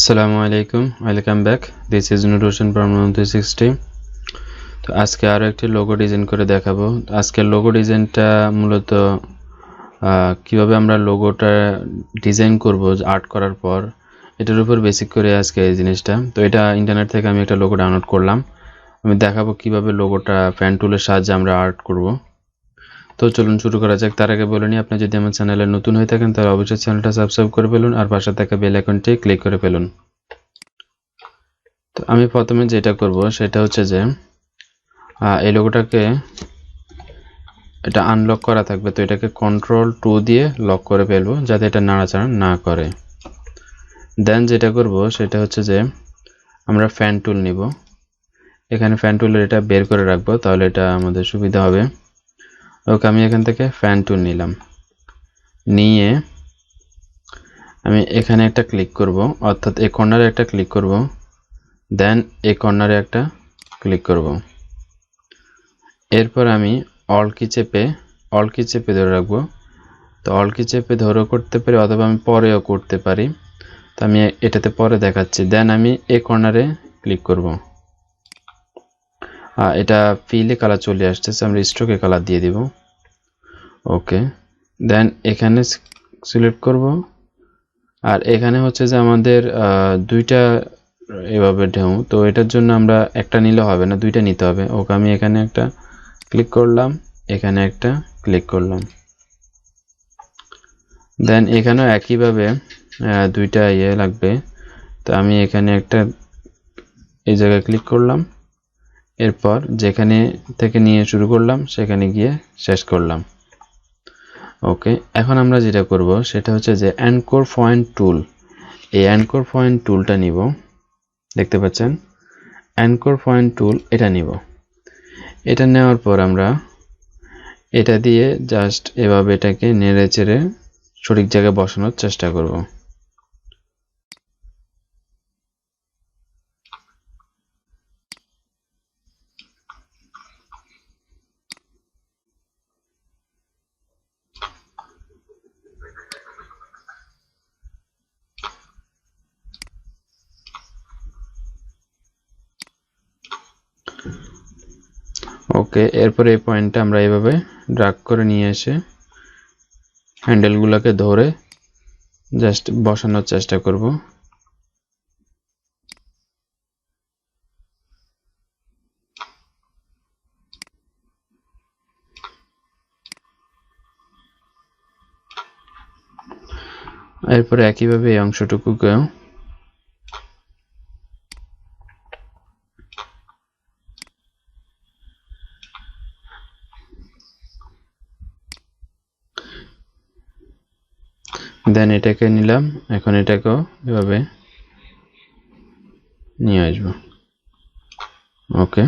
আসসালামু আলাইকুম, welcome back. This is Nuroshan from 360। তো আজকে আরও একটি লোগো ডিজাইন করে দেখাবো। আজকের লোগো ডিজাইনটা মূলত কিভাবে আমরা লোগোটা ডিজাইন করব আর্ট করার পর, এটার উপর বেসিক করে আজকে এই জিনিসটা। তো এটা ইন্টারনেট থেকে আমি একটা লোগো ডাউনলোড করলাম। আমি দেখাবো কিভাবে লোগোটা পেন টুলের সাহায্যে আমরা আর্ট করব। তো চলুন শুরু করা যাক। তার আগে বলে নিই, আপনি যদি আমার চ্যানেলে নতুন হয়ে থাকেন তাহলে অবশ্যই চ্যানেলটা সাবস্ক্রাইব করে ফেলুন আর পাশে থাকা বেল আইকনটি ক্লিক করে ফেলুন। তো আমি প্রথমে যেটা করব সেটা হচ্ছে যে এই লোগোটাকে এটা আনলক করা থাকবে, তো এটাকে Ctrl+2 দিয়ে লক করে ফেলবো যাতে এটা নাড়াচাড়া না করে। দেন যেটা করব সেটা হচ্ছে যে আমরা ফ্যান টুল নিব। এখানে ফ্যান টুলের এটা বের করে রাখবো, তাহলে এটা আমাদের সুবিধা হবে। ওকে, আমি এখান থেকে ফ্যান টুল নিলাম, নিয়ে আমি এখানে একটা ক্লিক করব, অর্থাৎ এই কর্নারে একটা ক্লিক করব, দেন এই কর্নারে একটা ক্লিক করব। এরপর আমি অল কি চেপে ধরে রাখবো। তো অল কি চেপে ধরেও করতে পারি অথবা আমি পরেও করতে পারি। তো আমি এটাতে পরে দেখাচ্ছি। দেন আমি এই কর্নারে ক্লিক করব। এটা ফিলে কালার চলে আসতেছে, আমরা স্ট্রোকে কালার দিয়ে দিব। ওকে, দেন এখানে সিলেক্ট করব। আর এখানে হচ্ছে যে আমাদের দুইটা এভাবে ঢেউ, তো এটার জন্য আমরা একটা নিলে হবে না, দুইটা নিতে হবে। ওকে, আমি এখানে একটা ক্লিক করলাম, এখানে একটা ক্লিক করলাম। দেন এখানেও একইভাবে দুইটা লাগবে। তো আমি এখানে একটা এই জায়গায় ক্লিক করলাম, এরপর যেখানে থেকে নিয়ে শুরু করলাম সেখানে গিয়ে শেষ করলাম। ওকে, এখন আমরা যেটা করব সেটা হচ্ছে যে অ্যাঙ্কর পয়েন্ট টুল। এই অ্যাঙ্কর পয়েন্ট টুলটা নিব, দেখতে পাচ্ছেন অ্যাঙ্কর পয়েন্ট টুল, এটা নিব। এটা নেওয়ার পর আমরা এটা দিয়ে জাস্ট এভাবে এটাকে নেড়ে চেড়ে সঠিক জায়গায় বসানোর চেষ্টা করব। ওকে, এরপরে এই পয়েন্টটা আমরা এইভাবে ড্র্যাগ করে নিয়ে এসে হ্যান্ডেলগুলোকে ধরে জাস্ট বসানোর চেষ্টা করব। এরপরে একইভাবে এই অংশটুকুকে দেন এটাকে নিলাম, এখন এটাকেও এভাবে নিয়ে আসব। ওকে,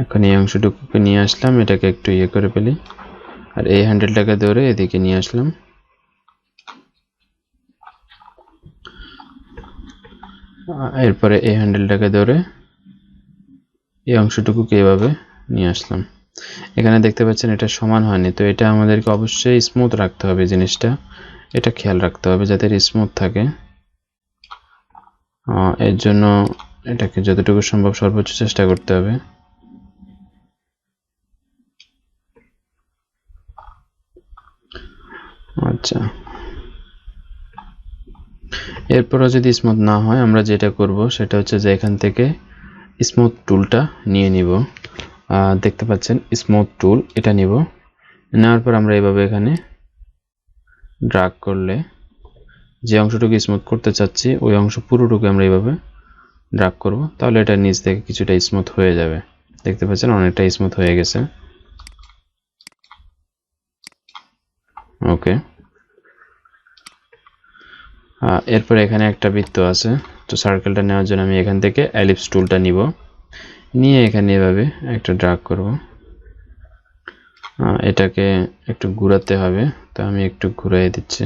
এখন এই অংশটুকুকে নিয়ে আসলাম, এটাকে একটু করে ফেলি, আর এই হ্যান্ডেলটাকে ধরে এদিকে নিয়ে আসলাম। এরপরে এই হ্যান্ডেলটাকে ধরে এই অংশটুকুকে এভাবে নিয়ে আসলাম। এখানে দেখতে পাচ্ছেন এটা সমান হয়নি, তো এটা আমাদেরকে অবশ্যই স্মুথ রাখতে হবে। জিনিসটা এটা খেয়াল রাখতে হবে যাতে স্মুথ থাকে। এর জন্য এটাকে যতটুকু সম্ভব সর্বোচ্চ চেষ্টা করতে হবে। আচ্ছা, এরপরও যদি স্মুথ না হয় আমরা যেটা করব সেটা হচ্ছে যে এখান থেকে স্মুথ টুলটা নিয়ে নিব। দেখতে পাচ্ছেন স্মুথ টুল, এটা নিব। নেওয়ার পর আমরা এভাবে এখানে ড্র্যাগ করলে যে অংশটুকু স্মুথ করতে চাচ্ছি ওই অংশ পুরোটুকু আমরা এইভাবে ড্র্যাগ করব, তাহলে এটা নিচ থেকে কিছুটা স্মুথ হয়ে যাবে। দেখতে পাচ্ছেন অনেকটা স্মুথ হয়ে গেছে। ওকে, এরপর এখানে একটা বৃত্ত আছে, তো সার্কেলটা নেওয়ার জন্য আমি এখান থেকে এলিপস টুলটা নিব, নিয়ে এখানে এভাবে একটা ড্র্যাগ করব। এটাকে একটু ঘোরাতে হবে, তো আমি একটু ঘুরিয়ে দিচ্ছি।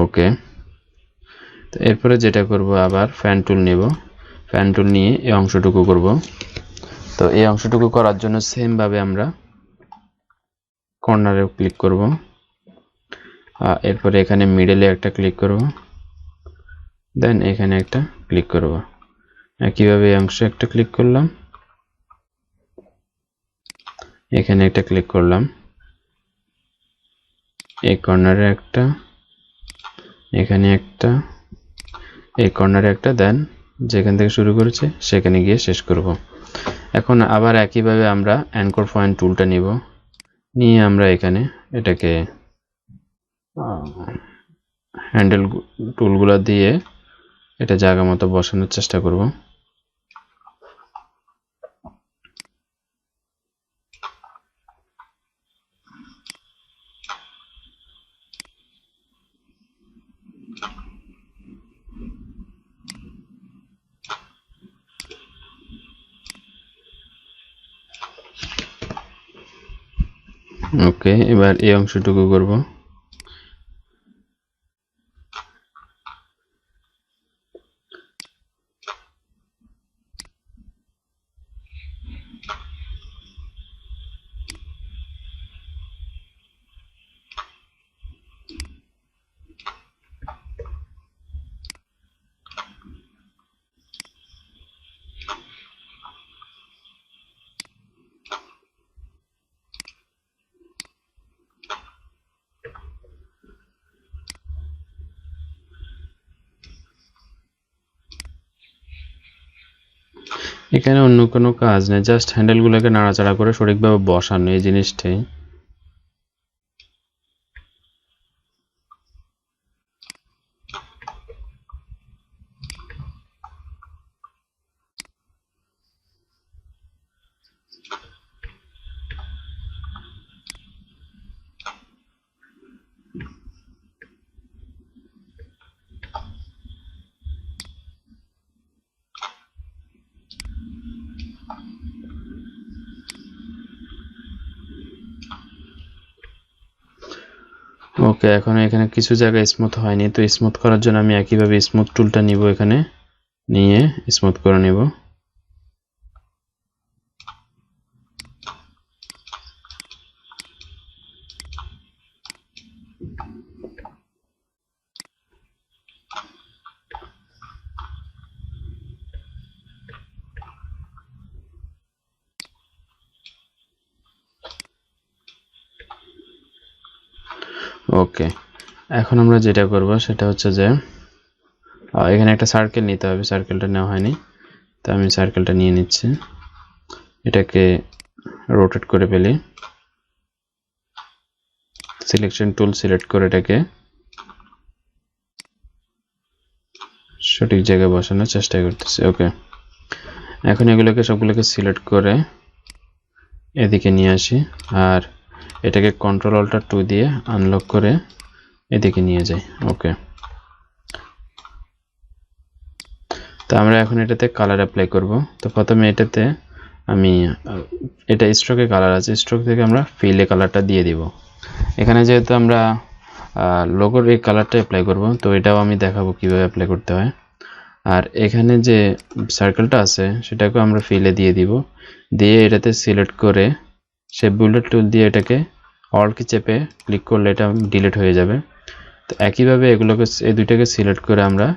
ওকে, তো এরপরে যেটা করব আবার ফ্যান টুল নেব, ফ্যান টুল নিয়ে এই অংশটুকু করব। তো এই অংশটুকু করার জন্য সেম ভাবে আমরা কর্নারে ক্লিক করব, এরপরে এখানে মিডলে একটা ক্লিক করব, দেন এখানে একটা ক্লিক করব। একইভাবে এই অংশে একটা ক্লিক করলাম, এখানে একটা ক্লিক করলাম, এই কর্নারে একটা, এখানে একটা, এই কর্নারে একটা, দেন যেখান থেকে শুরু করেছে সেখানে গিয়ে শেষ করব। এখন আবার একইভাবে আমরা অ্যাঙ্কর পয়েন্ট টুলটা নিব, নিয়ে আমরা এখানে এটাকে হ্যান্ডেল টুলগুলো দিয়ে এটা জায়গা মতো বসানোর চেষ্টা করব। ওকে, এবার এই অংশটুকু করব। এখানে অন্য কোনো কাজ নেই, জাস্ট হ্যান্ডেলগুলোকে নাড়াচাড়া করে সঠিকভাবে বসানো, এই জিনিসটাই। ওকে, এখন এখানে কিছু জায়গায় স্মুথ হয়নি, তো স্মুথ করার জন্য আমি একইভাবে স্মুথ টুলটা নিব, এখানে নিয়ে স্মুথ করে নিব। ওকে, এখন আমরা যেটা করব সেটা হচ্ছে যে এখানে একটা সার্কেল নিতে হবে, সার্কেলটা নেওয়া হয়নি, তো আমি সার্কেলটা নিয়ে নিচ্ছি। এটাকে রোটেট করে ফেলি, সিলেকশন টুল সিলেক্ট করে এটাকে সঠিক জায়গায় বসানোর চেষ্টা করতেছি। ওকে, এখন এগুলোকে সবগুলোকে সিলেক্ট করে এদিকে নিয়ে আসি, আর এটাকে কন্ট্রোল অল্টার 2 দিয়ে আনলক করে এদিকে নিয়ে যাই। ওকে, তো আমরা এখন এটাতে কালার অ্যাপ্লাই করব। তো প্রথমে এটাতে আমি এটা স্ট্রোকে কালার আছে, স্ট্রোক থেকে আমরা ফিলে কালারটা দিয়ে দিব। এখানে যেহেতু আমরা লোগোর এই কালারটা অ্যাপ্লাই করব, তো এটাও আমি দেখাবো কিভাবে অ্যাপ্লাই করতে হয়। আর এখানে যে সার্কেলটা আছে সেটাকেও আমরা ফিলে দিয়ে দিব, দিয়ে এটাতে সিলেক্ট করে শেপ বিল্ডার টুল দিয়ে এটাকে অল কি চেপে ক্লিক করলে এটা ডিলিট হয়ে যাবে। তো একইভাবে এগুলোকে, এই দুইটাকে সিলেক্ট করে আমরা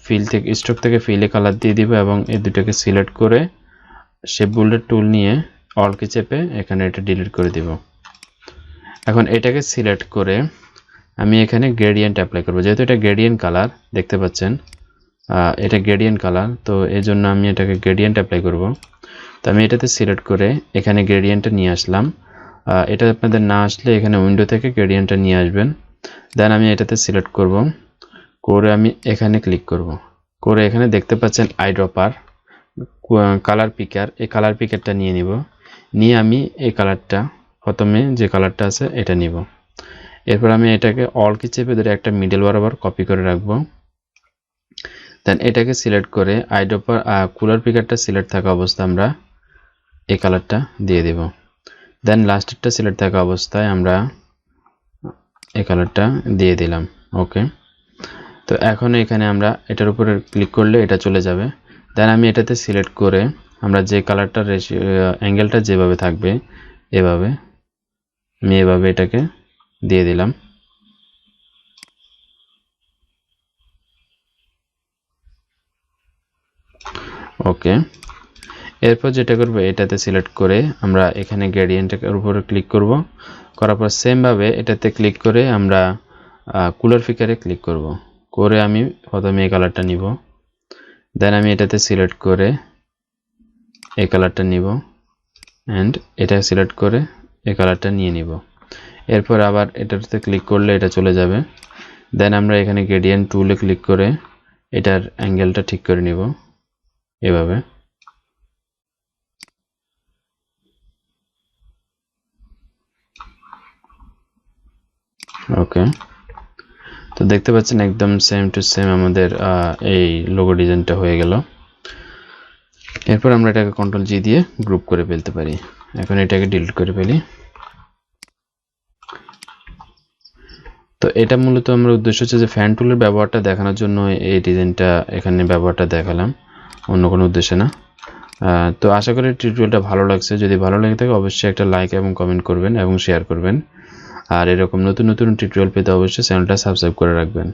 ফিল থেকে, স্ট্রোক থেকে ফিলে কালার দিয়ে দিব, এবং এই দুইটাকে সিলেক্ট করে শেপ বিল্ডার টুল নিয়ে অল কি চেপে এখানে এটা ডিলিট করে দিব। এখন এটাকে সিলেক্ট করে আমি এখানে গ্রেডিয়েন্ট অ্যাপ্লাই করব, যেহেতু এটা গ্রেডিয়েন্ট কালার দেখতে পাচ্ছেন, এটা গ্রেডিয়েন্ট কালার, তো এই জন্য আমি এটাকে গ্রেডিয়েন্ট অ্যাপ্লাই করব। তো আমি এটাতে সিলেক্ট করে এখানে গ্রেডিয়েন্টটা নিয়ে আসলাম। এটা আপনাদের না আসলে এখানে উইন্ডো থেকে গ্রেডিয়েন্টটা নিয়ে আসবেন। দেন আমি এটাতে সিলেক্ট করব, করে আমি এখানে ক্লিক করব, করে এখানে দেখতে পাচ্ছেন আইড্রপার কালার পিকার, এই কালার পিকারটা নিয়ে নিব, নিয়ে আমি এই কালারটা, প্রথমে যে কালারটা আছে এটা নিব। এরপর আমি এটাকে অল কি চেপে ধরে একটা মিডল বরাবর কপি করে রাখবো। দেন এটাকে সিলেক্ট করে আইড্রপার কুলার পিকারটা সিলেক্ট থাকা অবস্থায় আমরা এই কালারটা দিয়ে দেব। দেন লাস্টেরটা সিলেক্ট থাকা অবস্থায় আমরা এই কালারটা দিয়ে দিলাম। ওকে, তো এখন এখানে আমরা এটার উপরে ক্লিক করলে এটা চলে যাবে। দেন আমি এটাতে সিলেক্ট করে আমরা যে কালারটা অ্যাঙ্গেলটা যেভাবে থাকবে এভাবে আমি এভাবে এটাকে দিয়ে দিলাম। ওকে, এরপর যেটা করব এটাতে সিলেক্ট করে আমরা এখানে গ্রেডিয়েন্টের উপরে ক্লিক করব, করার পর সেম ভাবে এটাতে ক্লিক করে আমরা কালার ফিকারে ক্লিক করব, করে আমি প্রথমে এই কালারটা নিব, দেন আমি এটাতে সিলেক্ট করে এই কালারটা নিব এন্ড এটা সিলেক্ট করে এই কালারটা নিয়ে নিব। এরপর আবার এটাতে ক্লিক করলে এটা চলে যাবে। দেন আমরা এখানে গ্রেডিয়েন্ট টুলে ক্লিক করে এটার অ্যাঙ্গেলটা ঠিক করে নিব এভাবে। ওকে, তো দেখতে পাচ্ছেন একদম সেম টু সেম আমাদের এই লোগো ডিজাইনটা হয়ে গেল। এরপর আমরা এটাকে কন্ট্রোল জি দিয়ে গ্রুপ করে ফেলতে পারি। এখন এটাকে ডিলিট করে ফেলি। তো এটা মূলত আমার উদ্দেশ্য হচ্ছে যে ফ্যান টুলের ব্যবহারটা দেখানোর জন্য এই ডিজাইনটা এখানে ব্যবহারটা দেখালাম, অন্য কোনো উদ্দেশ্যে না। তো আশা করি টিউটোরিয়ালটা ভালো লাগছে। যদি ভালো লাগে থাকে অবশ্যই একটা লাইক এবং কমেন্ট করবেন এবং শেয়ার করবেন। আর এরকম নতুন নতুন টিউটোরিয়াল পেতে অবশ্যই চ্যানেলটা সাবস্ক্রাইব করে রাখবেন।